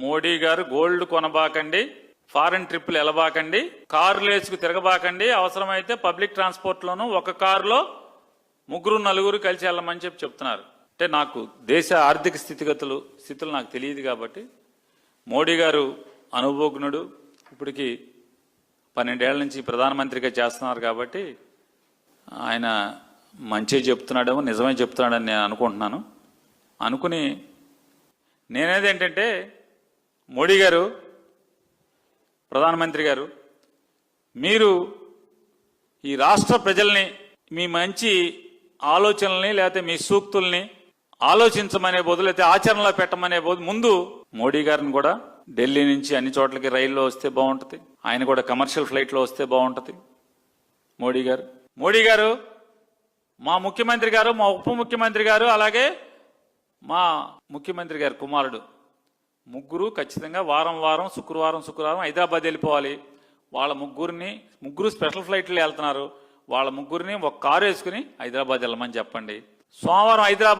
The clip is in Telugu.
మోడీ గారు గోల్డ్ కొనబాకండి, ఫారెన్ ట్రిప్పులు వెళ్ళబాకండి, కార్లు వేసుకు తిరగబాకండి, అవసరమైతే పబ్లిక్ ట్రాన్స్పోర్ట్ లోనూ ఒక కారులో 3-4 కలిసి వెళ్ళమని చెప్తున్నారు. అంటే నాకు దేశ ఆర్థిక స్థితులు నాకు తెలియదు కాబట్టి మోడీ గారు అనుభవజ్ఞుడు, ఇప్పటికి 12 ఏళ్ల నుంచి ప్రధానమంత్రిగా చేస్తున్నారు కాబట్టి ఆయన మంచి చెప్తున్నాడేమో, నిజమే చెప్తున్నాడని నేను అనుకుంటున్నాను. అనుకుని నేనేది ఏంటంటే, మోడీ గారు, ప్రధానమంత్రి గారు, మీరు ఈ రాష్ట్ర ప్రజల్ని మీ మంచి ఆలోచనల్ని లేకపోతే మీ సూక్తుల్ని ఆలోచించమనే బదులు అయితే ఆచరణలో పెట్టమనే బదులు ముందు మోడీ గారిని కూడా ఢిల్లీ నుంచి అన్ని చోట్లకి రైల్లో వస్తే బాగుంటుంది, ఆయన కూడా కమర్షియల్ ఫ్లైట్లో వస్తే బాగుంటుంది. మోడీ గారు మా ముఖ్యమంత్రి గారు, మా ఉప ముఖ్యమంత్రి గారు, అలాగే మా ముఖ్యమంత్రి గారి కుమారుడు ముగ్గురు ఖచ్చితంగా వారం శుక్రవారం హైదరాబాద్ వెళ్ళిపోవాలి. వాళ్ళ ముగ్గురు స్పెషల్ ఫ్లైట్లో వెళ్తున్నారు. వాళ్ళ ముగ్గురిని ఒక కారు వేసుకుని హైదరాబాద్ వెళ్ళమని చెప్పండి. సోమవారం హైదరాబాద్